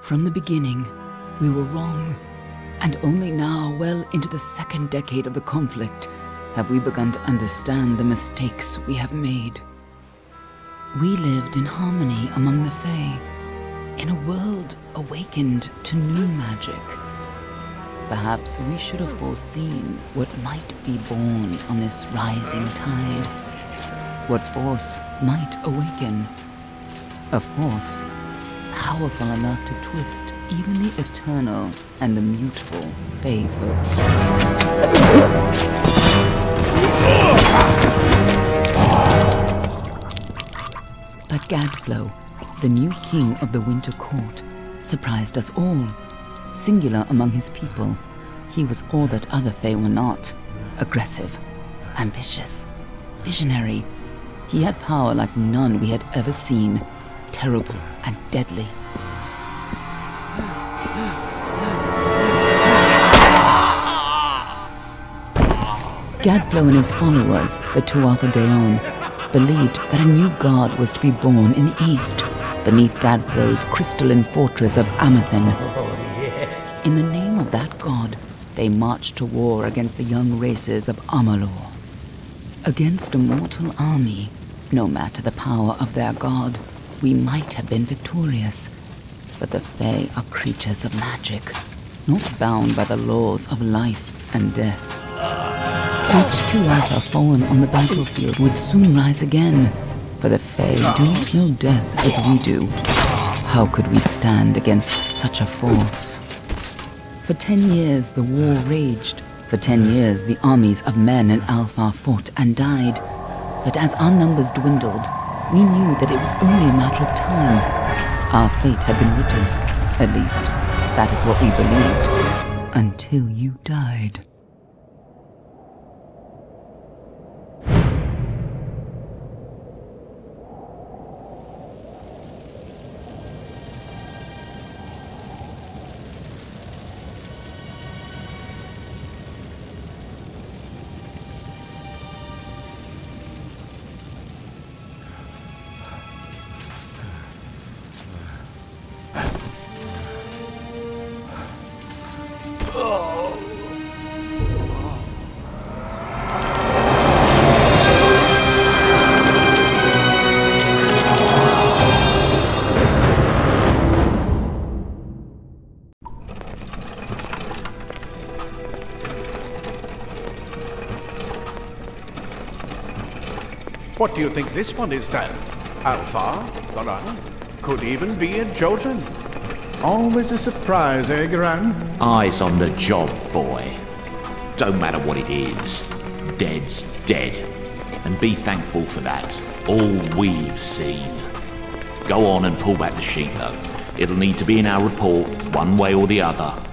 From the beginning, we were wrong. And only now, well into the second decade of the conflict, have we begun to understand the mistakes we have made. We lived in harmony among the Fae, in a world awakened to new magic. Perhaps we should have foreseen what might be born on this rising tide. What force might awaken. A force powerful enough to twist even the eternal and immutable Fae folk. But Gadflow, the new king of the Winter Court, surprised us all. Singular among his people, he was all that other Fae were not. Aggressive, ambitious, visionary. He had power like none we had ever seen, terrible and deadly. Gadflow and his followers, the Tuatha Deon, believed that a new god was to be born in the east, beneath Gadflow's crystalline fortress of Amathen. In the name of that god, they marched to war against the young races of Amalur. Against a mortal army, no matter the power of their god, we might have been victorious. But the Fae are creatures of magic, not bound by the laws of life and death. Each Tuatha fallen on the battlefield would soon rise again, for the Fae do not know death as we do. How could we stand against such a force? For 10 years the war raged. For 10 years the armies of Men and Alpha fought and died. But as our numbers dwindled, we knew that it was only a matter of time. Our fate had been written. At least, that is what we believed. Until you died. What do you think this one is then? Alpha? Garan? Could even be a Jotun. Always a surprise, eh, Garan? Eyes on the job, boy. Don't matter what it is. Dead's dead. And be thankful for that. All we've seen. Go on and pull back the sheet, though. It'll need to be in our report, one way or the other.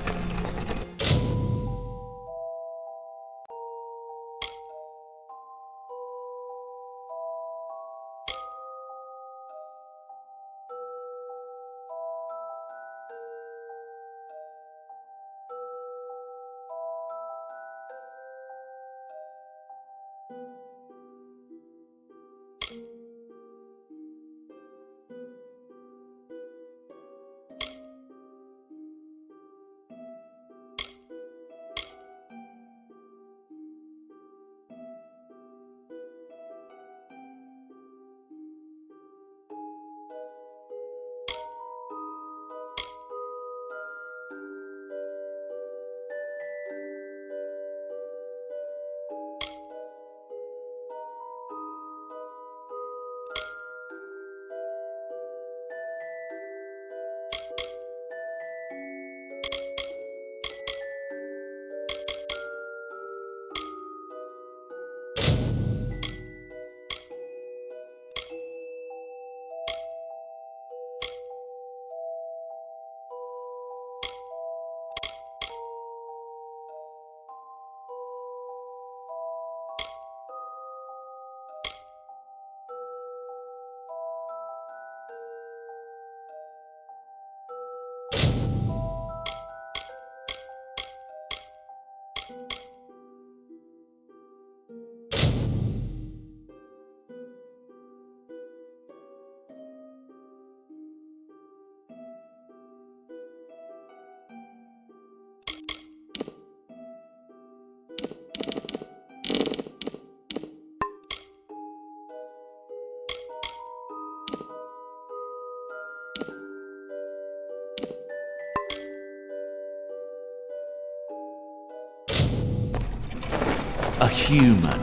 A human.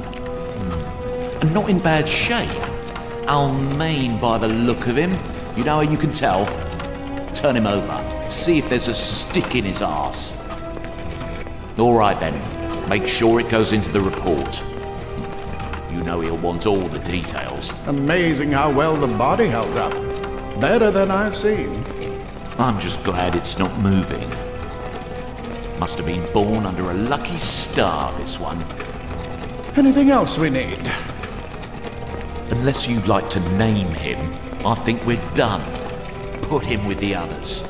And not in bad shape. Almain by the look of him. You know how you can tell? Turn him over. See if there's a stick in his arse. All right then. Make sure it goes into the report. You know he'll want all the details. Amazing how well the body held up. Better than I've seen. I'm just glad it's not moving. Must have been born under a lucky star, this one. Anything else we need? Unless you'd like to name him, I think we're done. Put him with the others.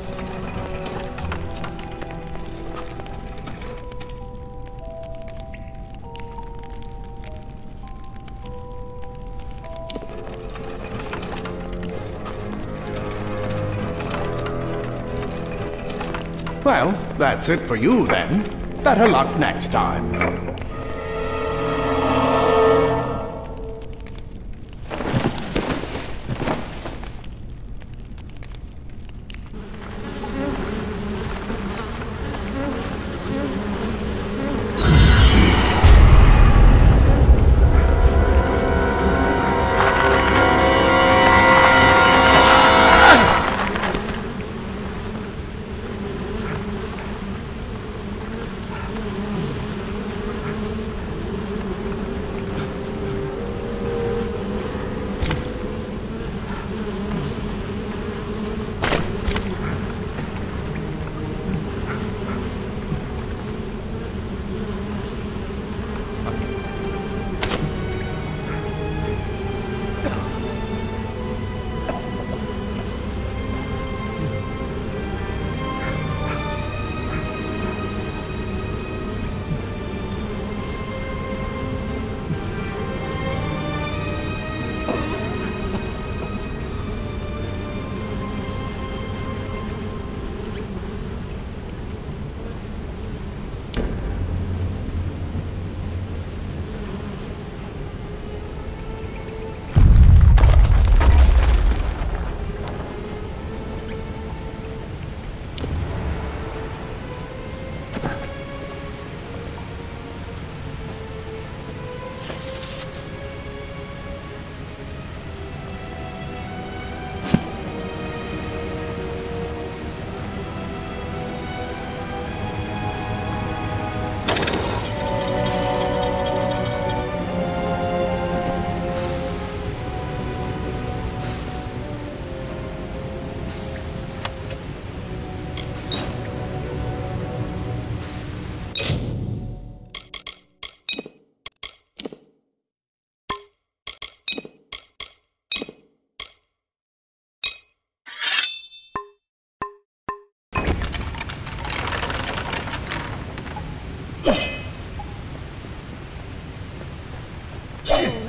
Well, that's it for you then. Better luck next time.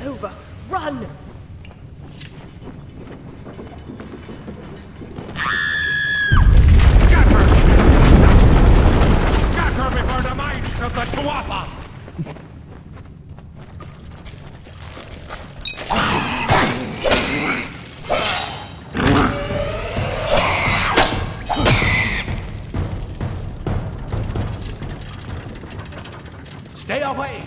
Over. Run! Scatter! Scatter before the might of the Tuatha! Stay away!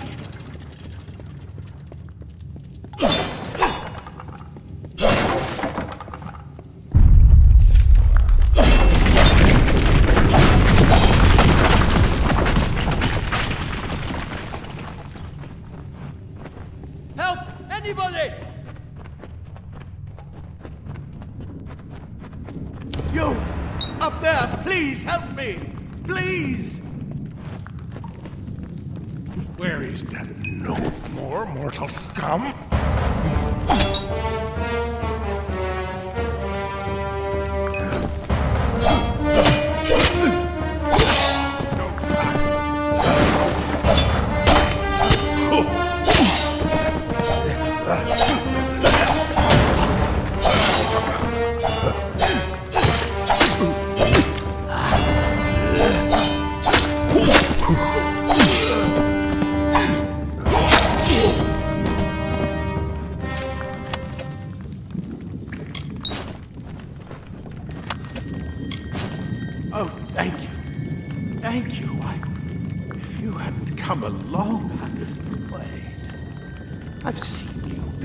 Help! Anybody! You! Up there! Please help me! Please! Where is that no more mortal scum?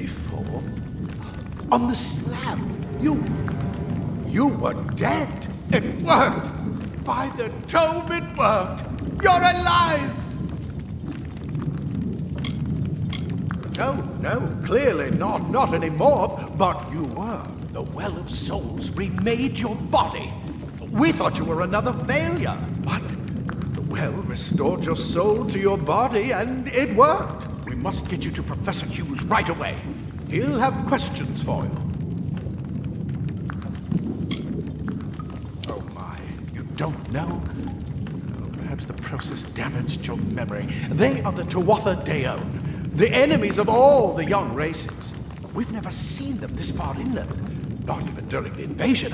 before. On the slab. You were dead. It worked. By the tome, it worked. You're alive. No, clearly not. Not anymore. But you were. The Well of Souls remade your body. We thought you were another failure. But the well restored your soul to your body, and it worked. We must get you to Professor Hughes right away. He'll have questions for you. Oh my, you don't know? Oh, perhaps the process damaged your memory. They are the Tuatha Deone, the enemies of all the young races. We've never seen them this far inland, not even during the invasion.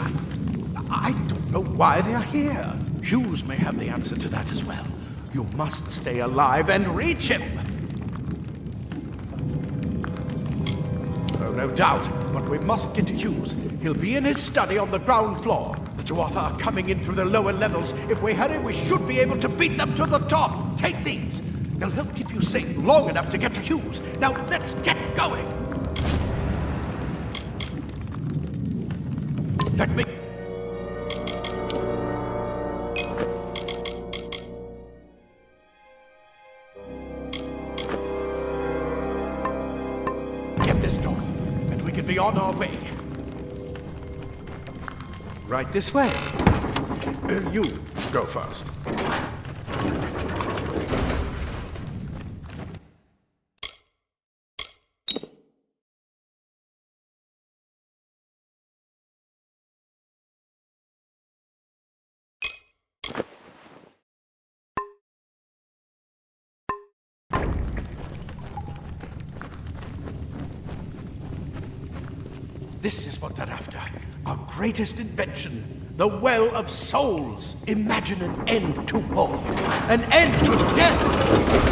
I don't know why they are here. Hughes may have the answer to that as well. You must stay alive and reach him. Oh, no doubt, but we must get to Hughes. He'll be in his study on the ground floor. The Tuatha are coming in through the lower levels. If we hurry, we should be able to beat them to the top. Take these. They'll help keep you safe long enough to get to Hughes. Now, let's get going. Let me... Get this door, and we can be on our way. Right this way. You go first. This is what they're after. Our greatest invention. The Well of Souls. Imagine an end to war. An end to death.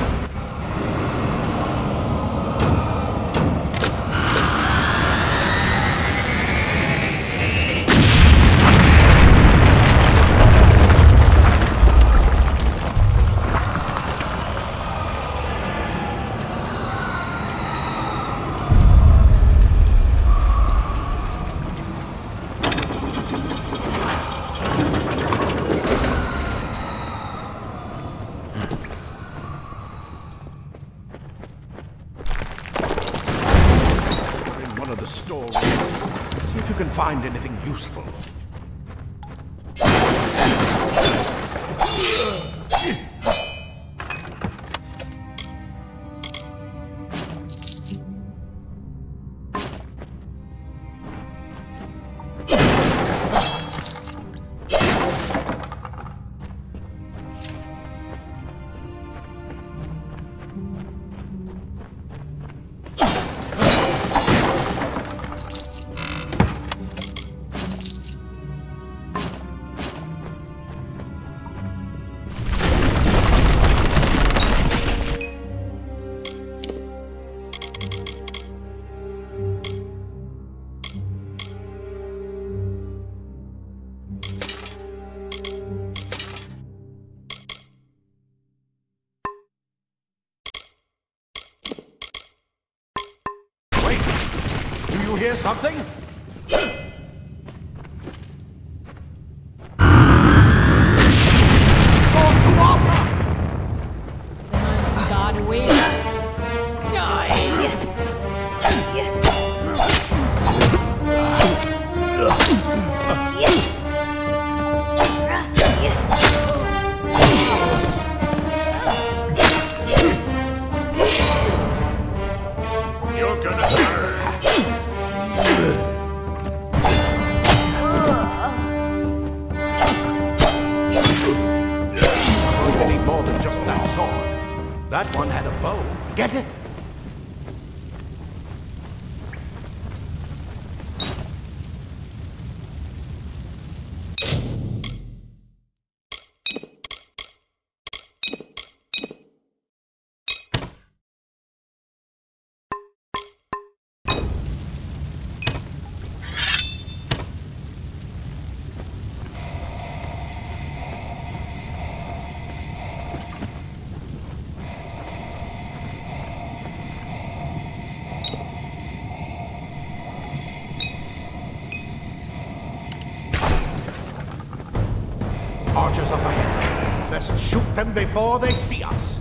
The storeroom. See if you can find anything useful. You hear something? More Tuatha! God wins. You're gonna burn. We need more than just that sword. That one had a bow. Get it? best shoot them before they see us.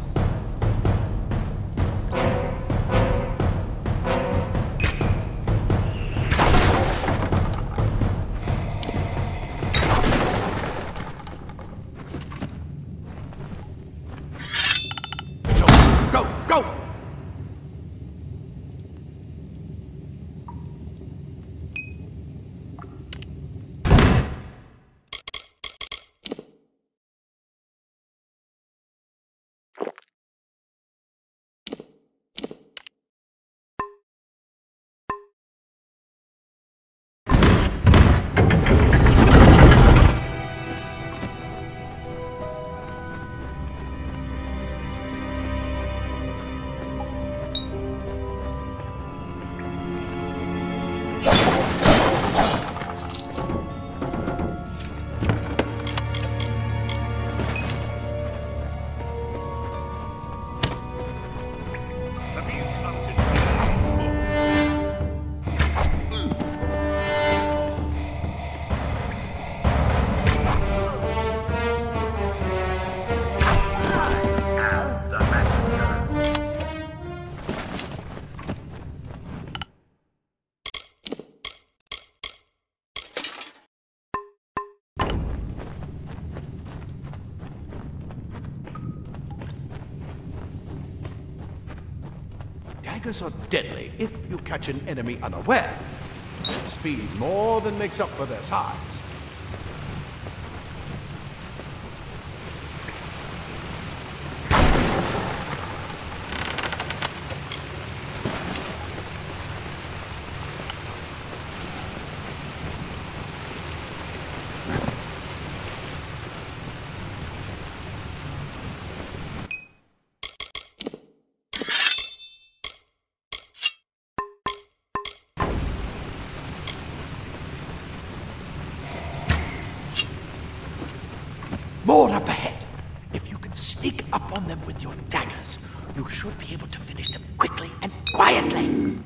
Go, go! Daggers are deadly if you catch an enemy unaware. Speed more than makes up for their size. More up ahead. If you can sneak up on them with your daggers, you should be able to finish them quickly and quietly.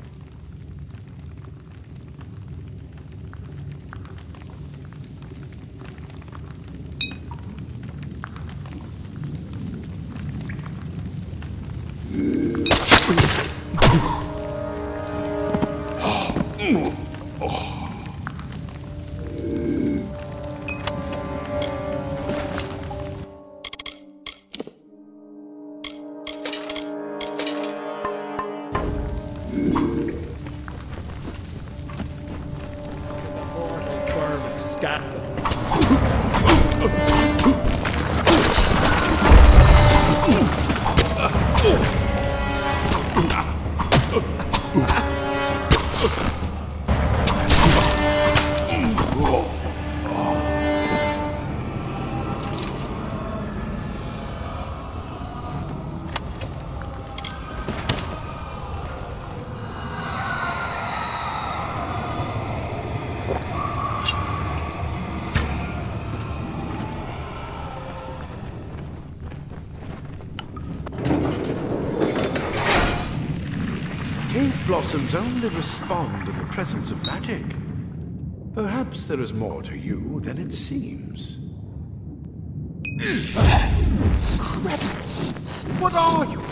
Cave blossoms only respond in the presence of magic. Perhaps there is more to you than it seems. Crap! What are you?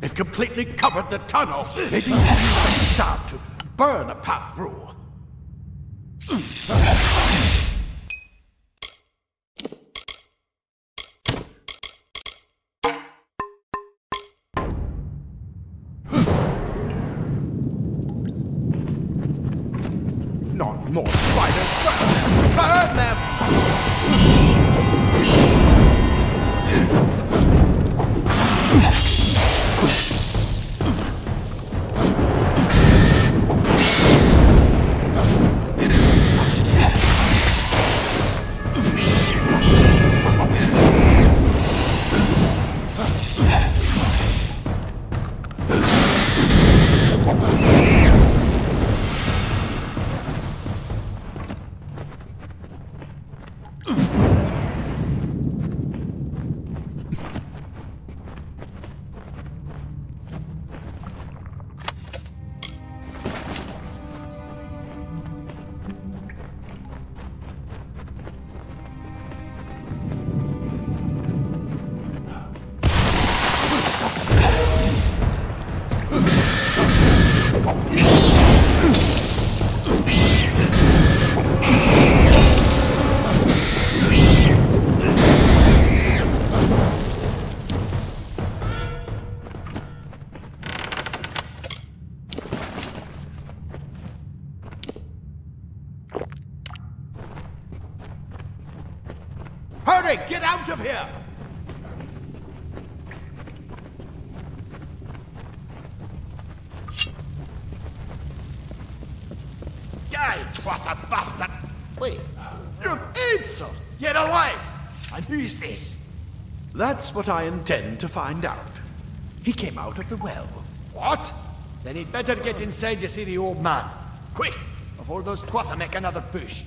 They've completely covered the tunnel. Maybe you can use that staff to burn a path through. Not more spiders. Burn them! Hurry! Get out of here! Die, Twatha bastard! Wait, you're Ansel! Yet alive! And who's this? That's what I intend to find out. He came out of the well. What? Then he'd better get inside to see the old man. Quick, before those Twatha make another push.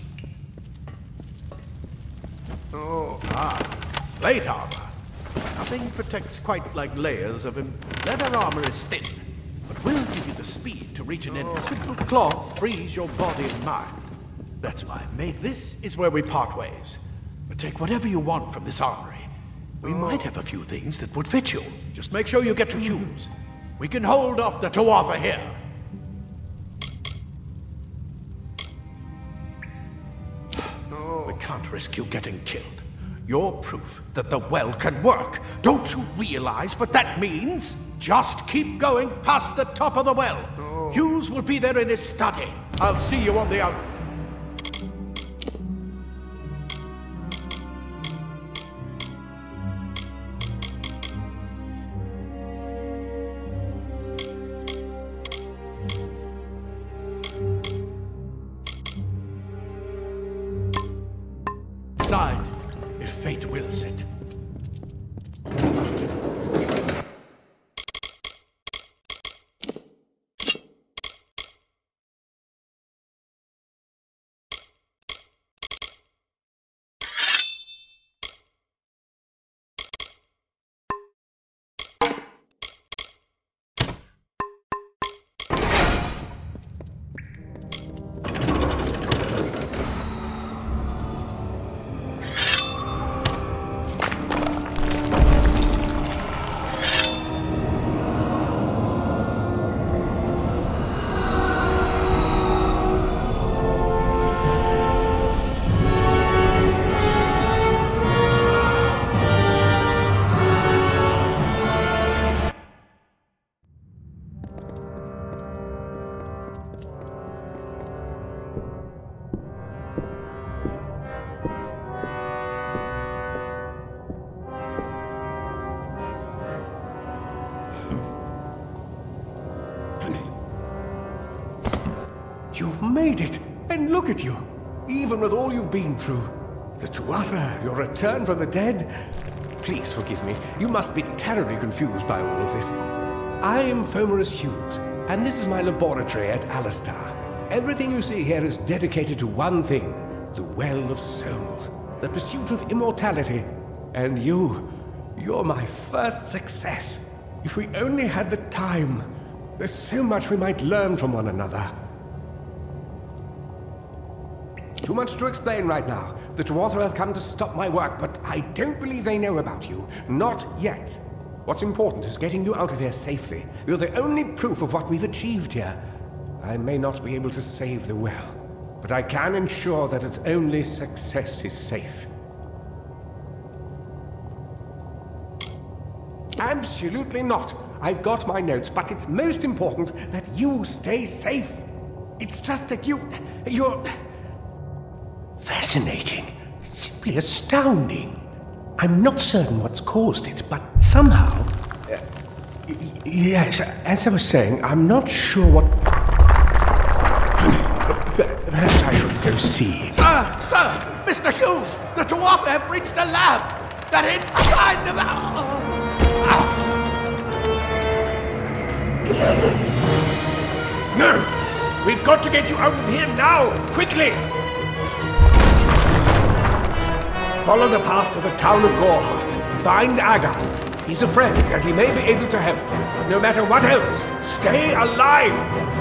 Oh, plate armor. Nothing protects quite like layers of him. Leather armor is thin, but will give you the speed to reach an end. Simple cloth frees your body and mind. That's why I made this is where we part ways. But take whatever you want from this armory. We might have a few things that would fit you. Just make sure you get to choose. We can hold off the Tuatha here. We can't risk you getting killed. You're proof that the well can work. Don't you realize what that means? Just keep going past the top of the well. Hughes will be there in his study. I'll see you on the out. Decide if fate wills it. You've made it, and look at you. Even with all you've been through. The Tuatha, your return from the dead. Please forgive me. You must be terribly confused by all of this. I am Fomerus Hughes, and this is my laboratory at Alistar. Everything you see here is dedicated to one thing, the Well of Souls, the pursuit of immortality. And you're my first success. If we only had the time, there's so much we might learn from one another. Too much to explain right now. The Tuatha have come to stop my work, but I don't believe they know about you. Not yet. What's important is getting you out of here safely. You're the only proof of what we've achieved here. I may not be able to save the well, but I can ensure that its only success is safe. Absolutely not. I've got my notes, but it's most important that you stay safe. It's just that you're fascinating, simply astounding. I'm not certain what's caused it, but somehow... yes, as I was saying, I'm not sure what... Perhaps I should go see. Sir! Mr. Hughes! The Tuatha have breached the lab! They're inside the... No! We've got to get you out of here now! Quickly! Follow the path to the town of Gorhart. Find Agath. He's a friend, and he may be able to help. No matter what else, stay alive!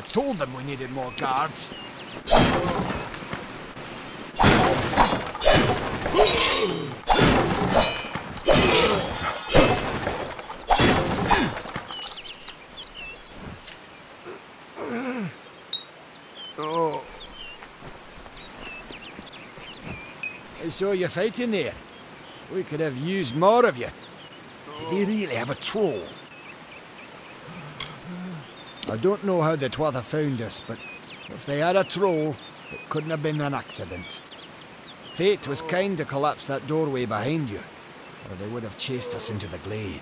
Told them we needed more guards. Oh. I saw you fighting there. We could have used more of you. Did they really have a troll? I don't know how the Twatha found us, but if they had a troll, it couldn't have been an accident. Fate was kind to collapse that doorway behind you, or they would have chased us into the glade.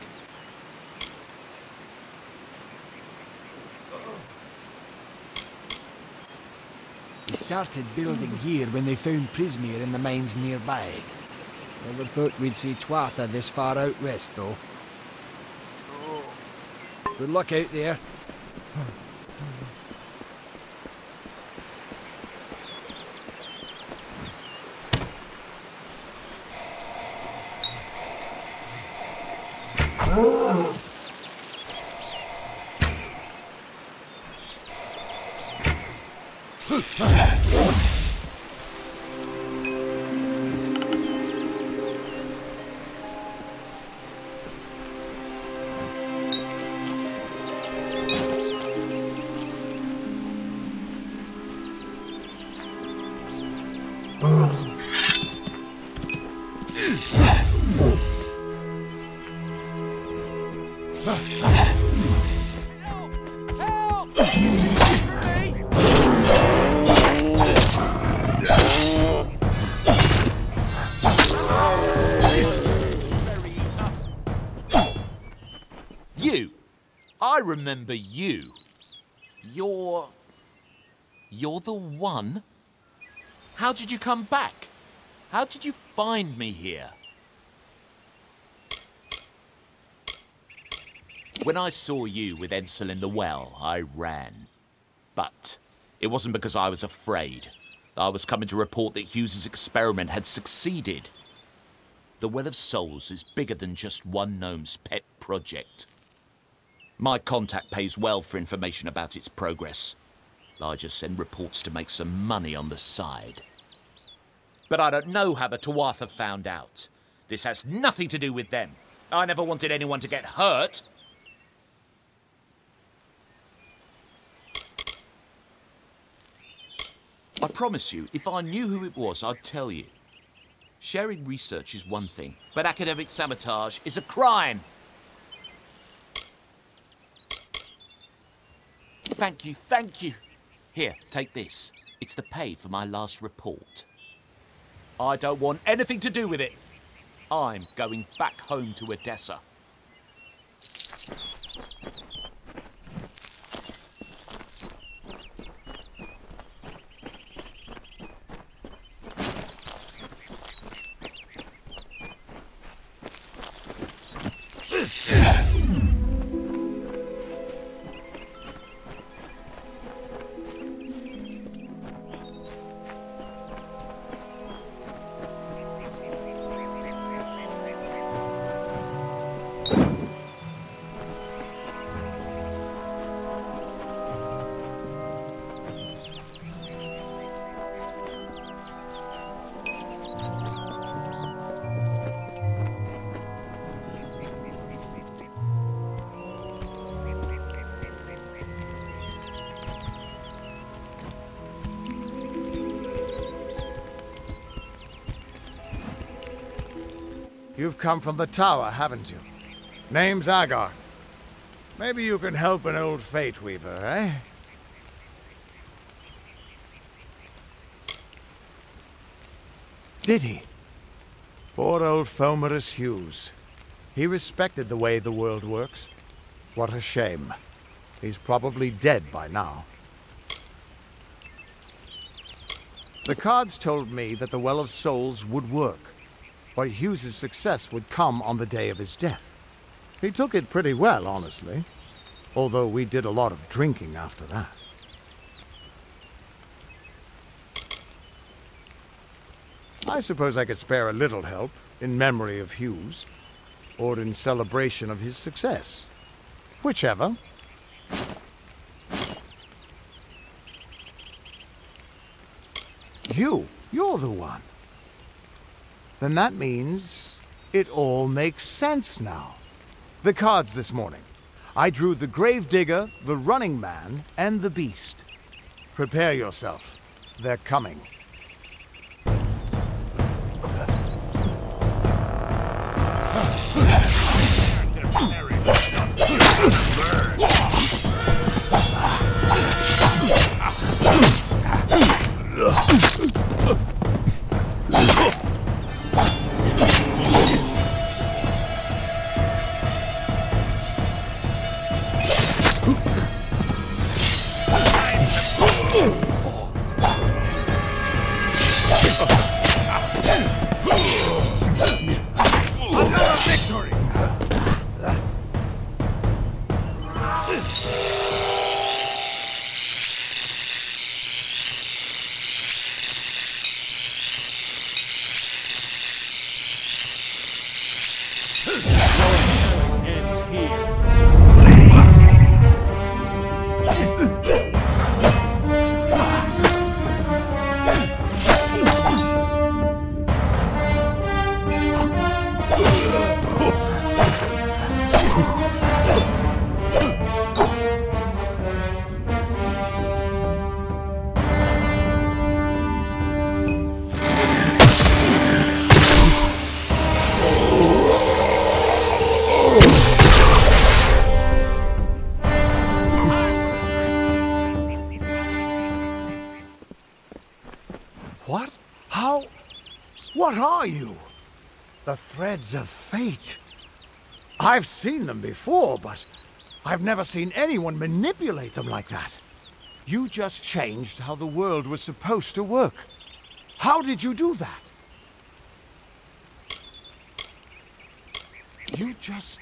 We started building here when they found Prismere in the mines nearby. Never thought we'd see Twatha this far out west, though. Good luck out there. You! I remember you. You're the one? How did you come back? How did you find me here? When I saw you with Edsel in the well, I ran. But it wasn't because I was afraid. I was coming to report that Hughes's experiment had succeeded. The Well of Souls is bigger than just one gnome's pet project. My contact pays well for information about its progress. I just send reports to make some money on the side. But I don't know how the Tuatha found out. This has nothing to do with them. I never wanted anyone to get hurt. I promise you, if I knew who it was, I'd tell you. Sharing research is one thing, but academic sabotage is a crime. Thank you, thank you. Here, take this. It's the pay for my last report. I don't want anything to do with it. I'm going back home to Odessa. You've come from the tower, haven't you? Name's Agarth. Maybe you can help an old fate weaver, eh? Did he? Poor old Fomerus Hughes. He respected the way the world works. What a shame. He's probably dead by now. The cards told me that the Well of Souls would work, but Hughes's success would come on the day of his death. He took it pretty well, honestly, although we did a lot of drinking after that. I suppose I could spare a little help in memory of Hughes, or in celebration of his success. Whichever. You're the one. Then that means it all makes sense now. The cards this morning. I drew the Gravedigger, the Running Man, and the Beast. Prepare yourself. They're coming. What? How? What are you? The threads of fate. I've seen them before, but I've never seen anyone manipulate them like that. You just changed how the world was supposed to work. How did you do that? You just...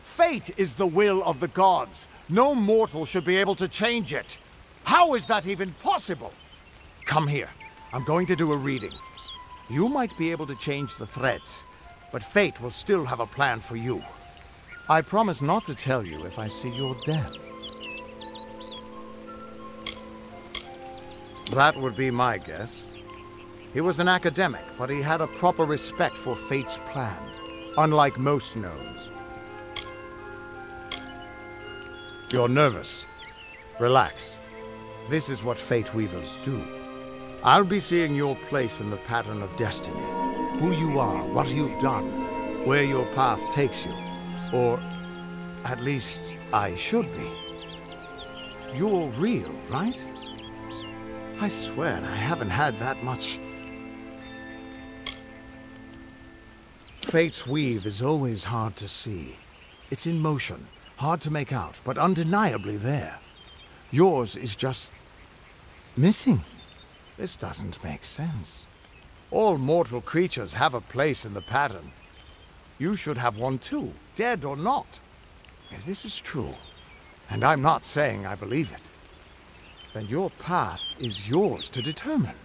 Fate is the will of the gods. No mortal should be able to change it. How is that even possible? Come here. I'm going to do a reading. You might be able to change the threads, but fate will still have a plan for you. I promise not to tell you if I see your death. That would be my guess. He was an academic, but he had a proper respect for fate's plan, unlike most gnomes. You're nervous. Relax. This is what fate weavers do. I'll be seeing your place in the pattern of destiny. Who you are, what you've done, where your path takes you. Or, at least, I should be. You're real, right? I swear I haven't had that much. Fate's weave is always hard to see. It's in motion, hard to make out, but undeniably there. Yours is just... missing. This doesn't make sense. All mortal creatures have a place in the pattern. You should have one too, dead or not. If this is true, and I'm not saying I believe it, then your path is yours to determine.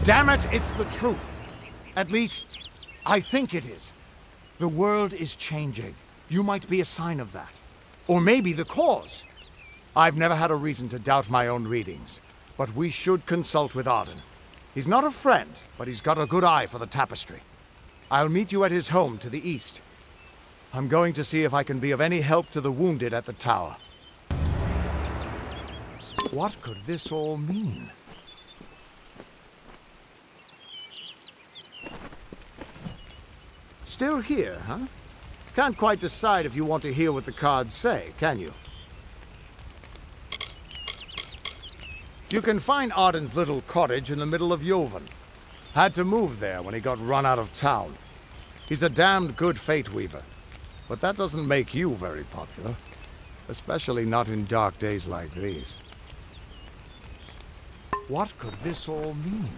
Damn it, it's the truth. At least, I think it is. The world is changing. You might be a sign of that. Or maybe the cause. I've never had a reason to doubt my own readings, but we should consult with Arden. He's not a friend, but he's got a good eye for the tapestry. I'll meet you at his home to the east. I'm going to see if I can be of any help to the wounded at the tower. What could this all mean? Still here, huh? Can't quite decide if you want to hear what the cards say, can you? You can find Arden's little cottage in the middle of Jovan. Had to move there when he got run out of town. He's a damned good fate weaver. But that doesn't make you very popular. Especially not in dark days like these. What could this all mean?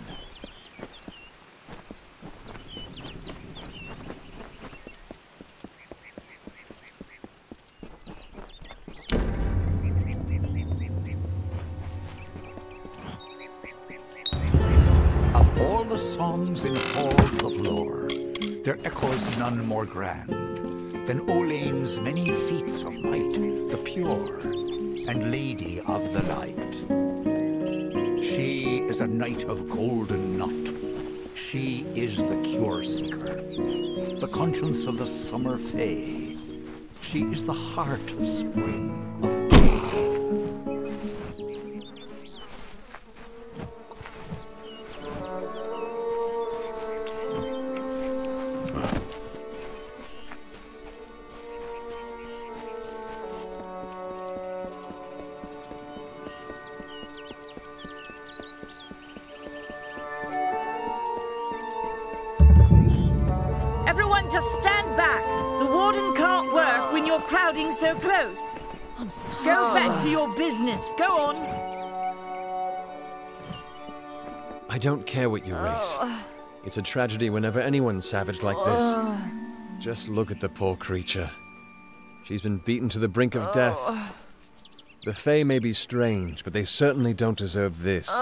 Of all the songs in halls of lore, there echoes none more grand than Olain's many feats of might, the pure and lady of the light. She is a knight of golden knot. She is the cure seeker, the conscience of the summer fae. She is the heart of spring, of day. Everyone just stand back. The warden can't work when you're crowding so close. I'm sorry. Go back to your business. Go on. I don't care what you race. It's a tragedy whenever anyone's savage like this. Just look at the poor creature. She's been beaten to the brink of death. The Fae may be strange, but they certainly don't deserve this.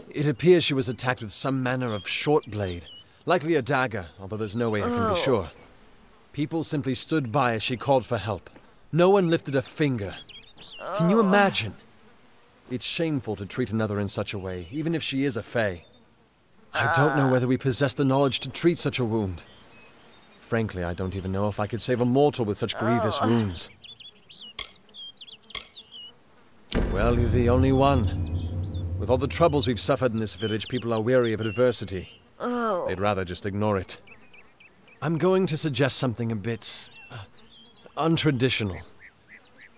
It appears she was attacked with some manner of short blade, likely a dagger, although there's no way I can be sure. People simply stood by as she called for help. No one lifted a finger. Can you imagine? It's shameful to treat another in such a way, even if she is a Fae. I don't know whether we possess the knowledge to treat such a wound. Frankly, I don't even know if I could save a mortal with such grievous wounds. Well, you're the only one. With all the troubles we've suffered in this village, people are weary of adversity. They'd rather just ignore it. I'm going to suggest something a bit untraditional.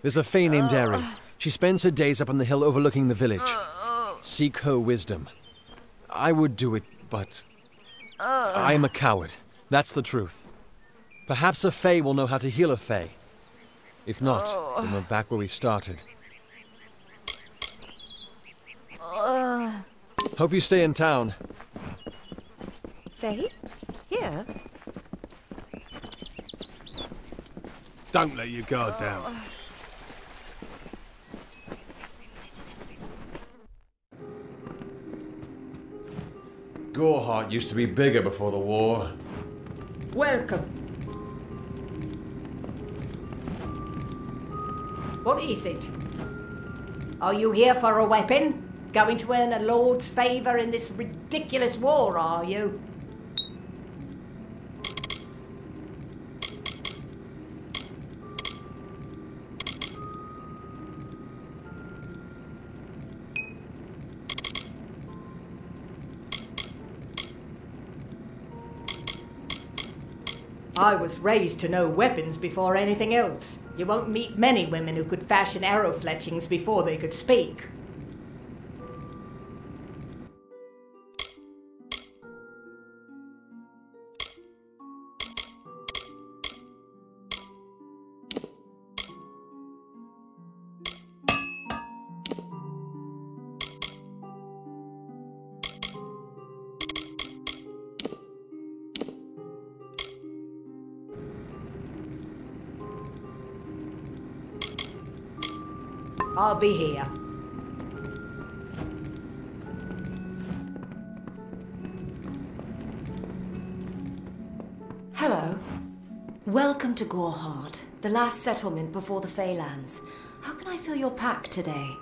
There's a Fae named Eri. She spends her days up on the hill overlooking the village. Seek her wisdom. I would do it, but I am a coward. That's the truth. Perhaps a Fae will know how to heal a Fae. If not, then we're back where we started. Hope you stay in town. Faye? Here? Don't let your guard down. Goreheart used to be bigger before the war. Welcome. What is it? Are you here for a weapon? Going to earn a lord's favour in this ridiculous war, are you? I was raised to know weapons before anything else. You won't meet many women who could fashion arrow fletchings before they could speak. I'll be here. Welcome to Goreheart, the last settlement before the Feylands. How can I fill your pack today?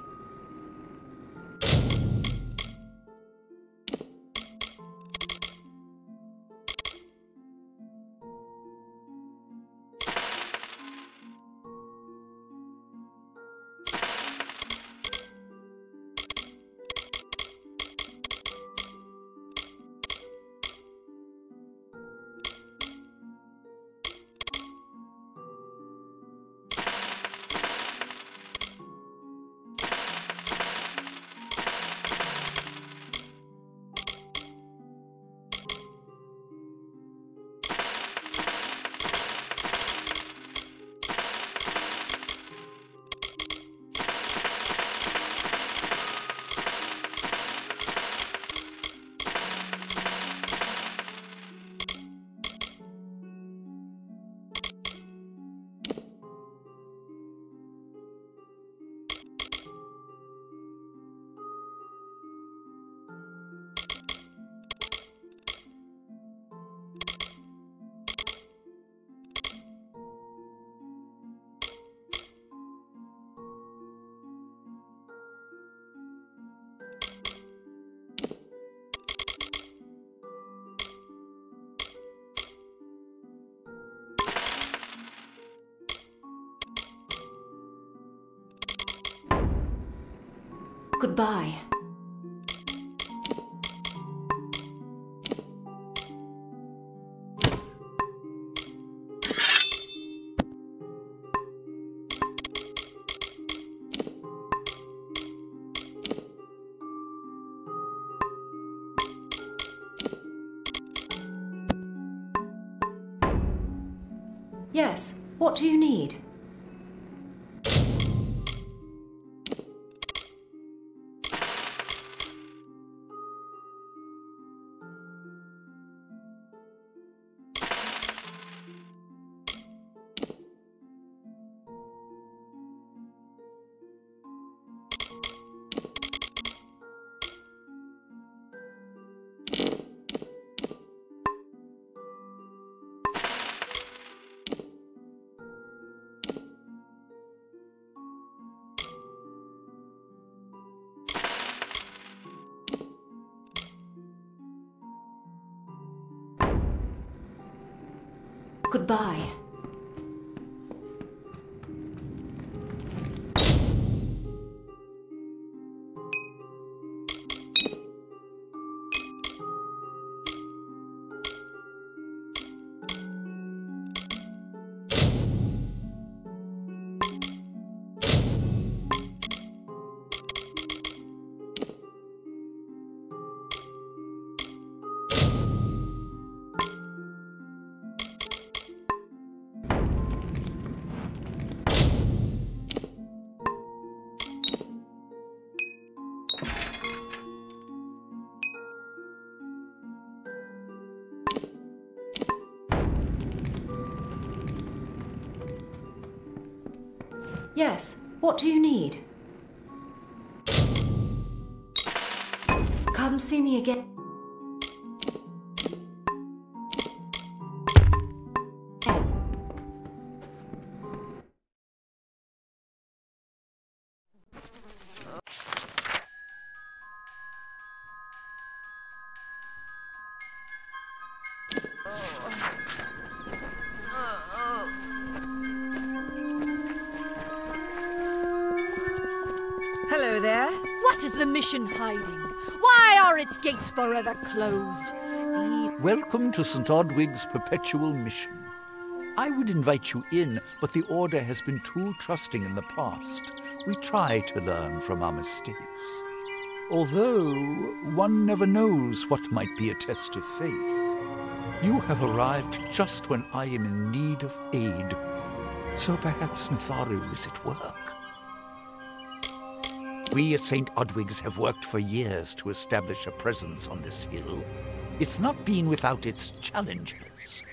Goodbye. Yes, what do you need? Goodbye. Yes, what do you need? Come see me again. Hello there. What is the mission hiding? Why are its gates forever closed? Welcome to St. Odwig's perpetual mission. I would invite you in, but the Order has been too trusting in the past. We try to learn from our mistakes. Although, one never knows what might be a test of faith. You have arrived just when I am in need of aid. So perhaps Mitharu is at work. We at St. Odwig's have worked for years to establish a presence on this hill. It's not been without its challenges.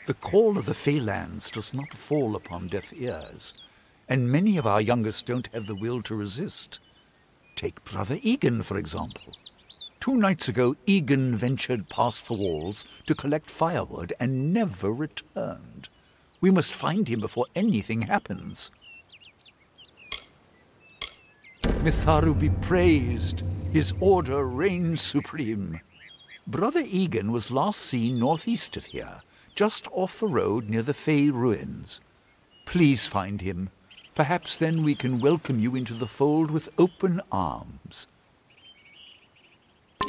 The call of the Feylands does not fall upon deaf ears, and many of our youngest don't have the will to resist. Take Brother Egan, for example. 2 nights ago, Egan ventured past the walls to collect firewood and never returned. We must find him before anything happens. Mitharu be praised. His order reigns supreme. Brother Egan was last seen northeast of here, just off the road near the Fey ruins. Please find him. Perhaps then we can welcome you into the fold with open arms.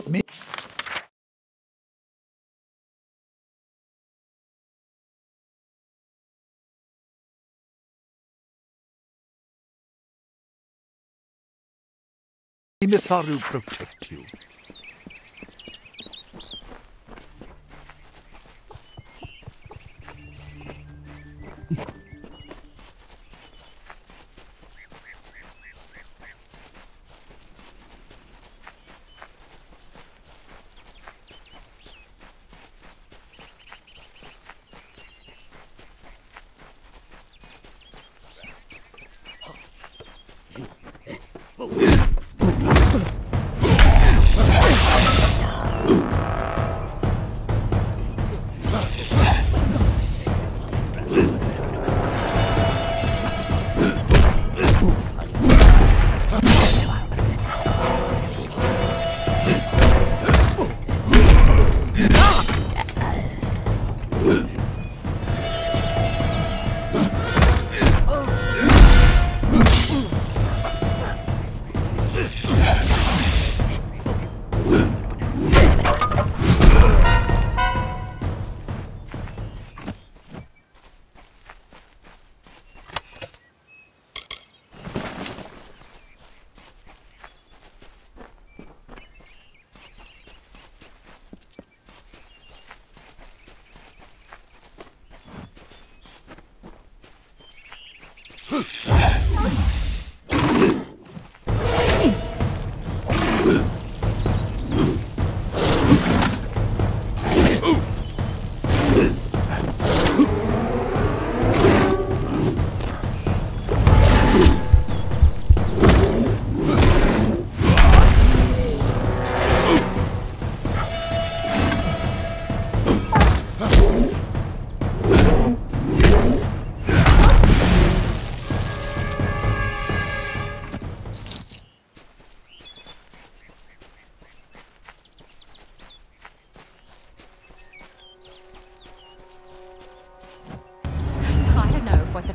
May Mitharu protect you.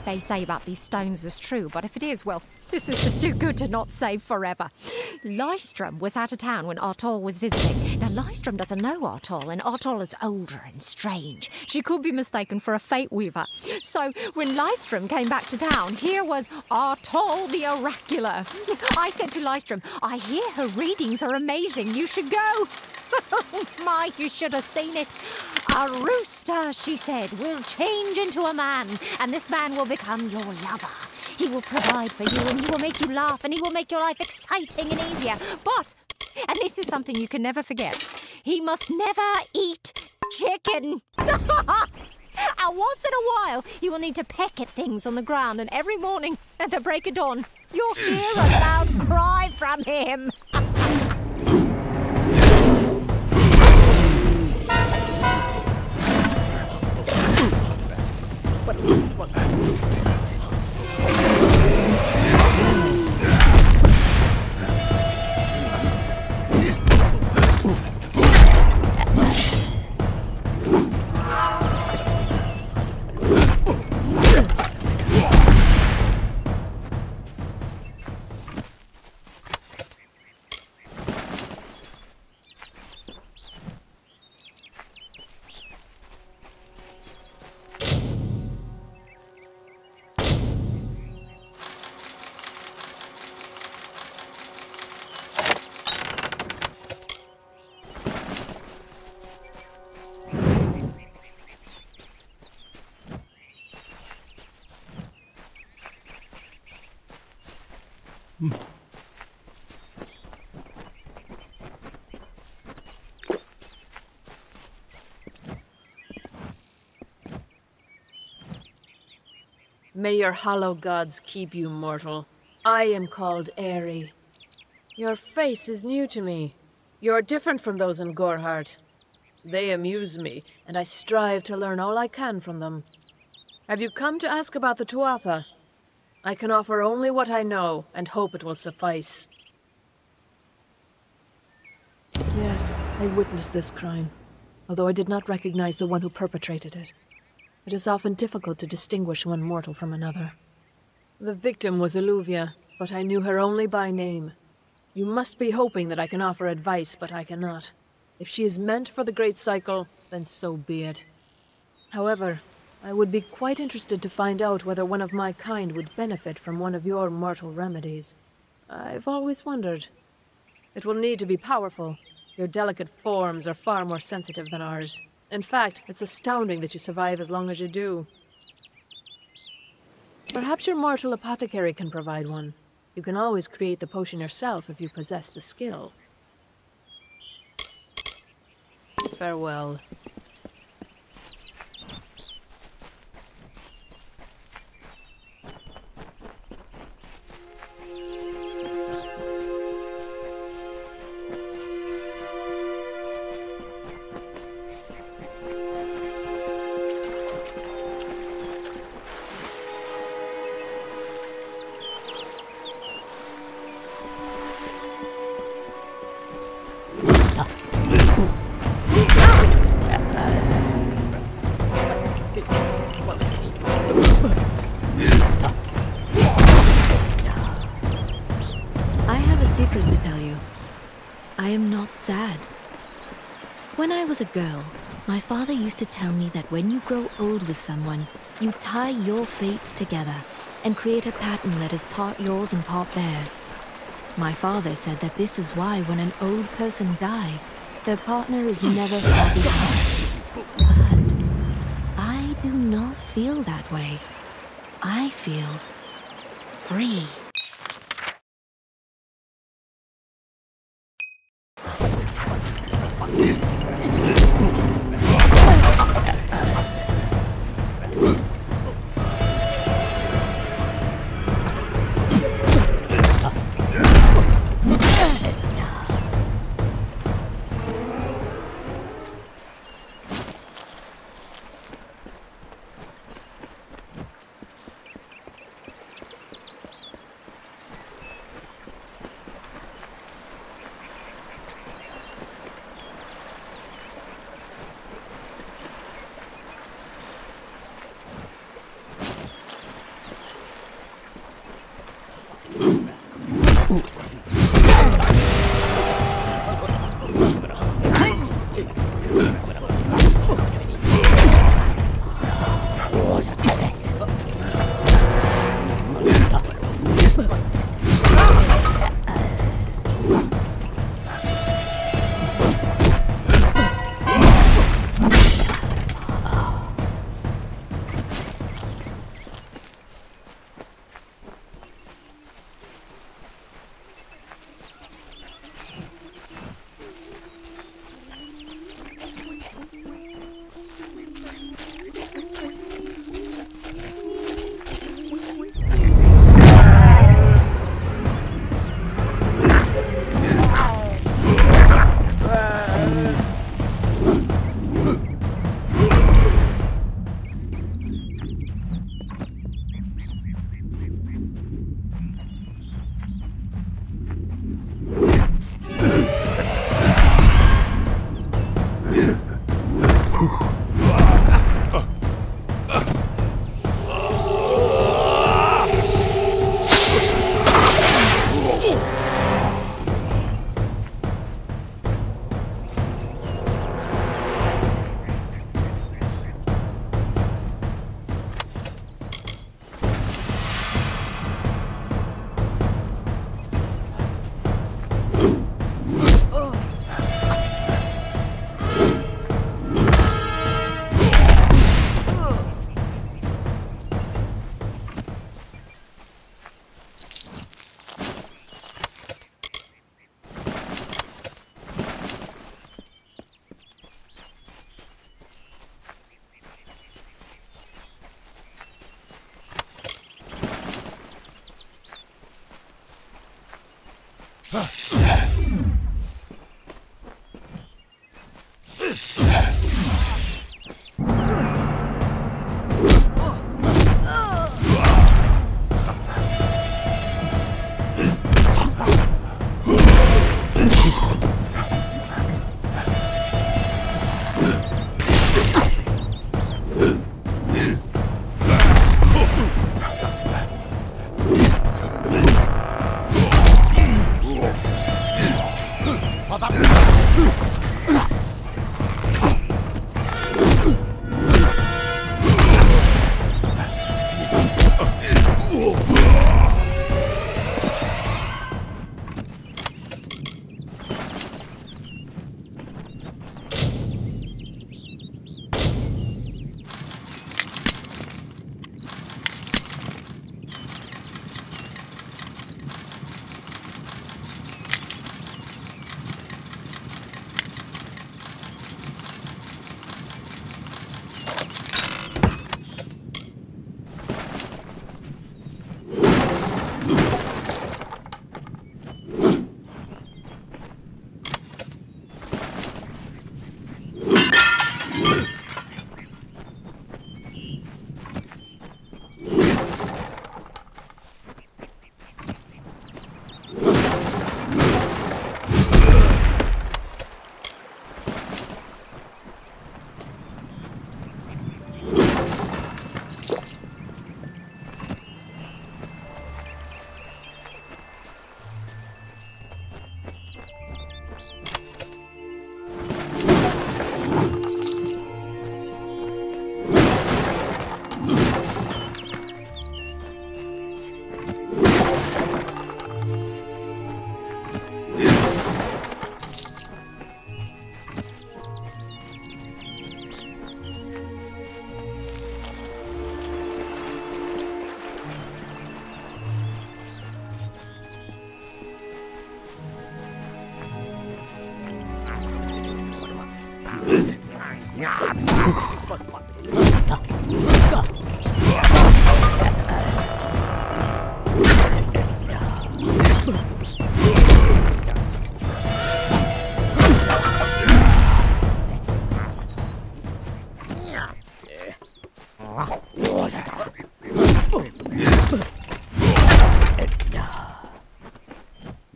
They say about these stones is true, but if it is, well, this is just too good to not save forever. Lystrom was out of town when Artol was visiting. Now, Lystrom doesn't know Artol, and Artol is older and strange. She could be mistaken for a fate weaver. So, when Lystrom came back to town, here was Artol the Oracular. I said to Lystrom, I hear her readings are amazing. You should go. Oh my, you should have seen it. A rooster, she said, will change into a man, and this man will become your lover. He will provide for you, and he will make you laugh, and he will make your life exciting and easier. But, and this is something you can never forget, he must never eat chicken. And once in a while, you will need to peck at things on the ground, and every morning at the break of dawn, you'll hear a loud cry from him. May your hollow gods keep you mortal. I am called Aerie. Your face is new to me. You're different from those in Gorhart. They amuse me, and I strive to learn all I can from them. Have you come to ask about the Tuatha? I can offer only what I know, and hope it will suffice. Yes, I witnessed this crime, although I did not recognize the one who perpetrated it. It is often difficult to distinguish one mortal from another. The victim was Illuvia, but I knew her only by name. You must be hoping that I can offer advice, but I cannot. If she is meant for the Great Cycle, then so be it. However, I would be quite interested to find out whether one of my kind would benefit from one of your mortal remedies. I've always wondered. It will need to be powerful. Your delicate forms are far more sensitive than ours. In fact, it's astounding that you survive as long as you do. Perhaps your mortal apothecary can provide one. You can always create the potion yourself if you possess the skill. Farewell. When I was a girl, my father used to tell me that when you grow old with someone, you tie your fates together and create a pattern that is part yours and part theirs. My father said that this is why when an old person dies, their partner is never far behind. But I do not feel that way. I feel free.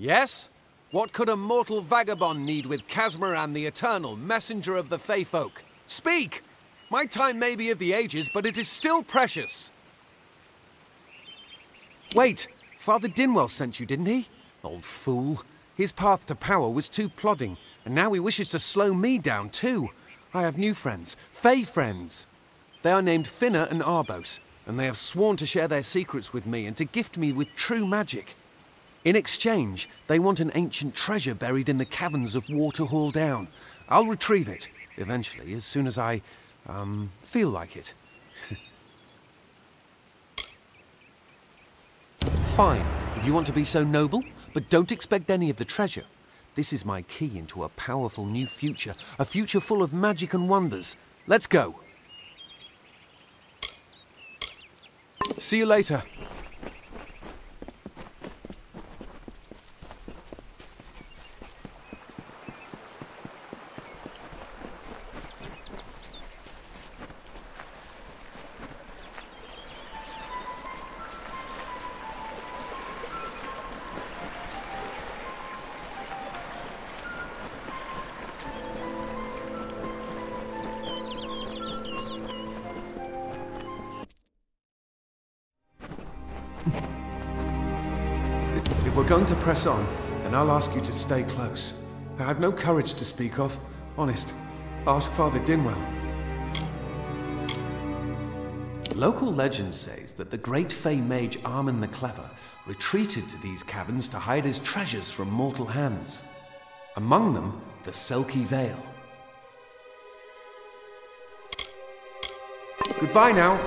Yes? What could a mortal vagabond need with Casmaran the Eternal, messenger of the Fey folk? Speak! My time may be of the ages, but it is still precious. Wait, Father Dinwell sent you, didn't he? Old fool. His path to power was too plodding, and now he wishes to slow me down too. I have new friends, Fey friends. They are named Finna and Arbos, and they have sworn to share their secrets with me and to gift me with true magic. In exchange, they want an ancient treasure buried in the caverns of Waterhall Down. I'll retrieve it, eventually, as soon as I, feel like it. Fine, if you want to be so noble, but don't expect any of the treasure. This is my key into a powerful new future, a future full of magic and wonders. Let's go. See you later. If we're going to press on, then I'll ask you to stay close. I have no courage to speak of. Honest. Ask Father Dinwell. Local legend says that the great Fey mage Armin the Clever retreated to these caverns to hide his treasures from mortal hands. Among them, the Selkie Veil. Goodbye now.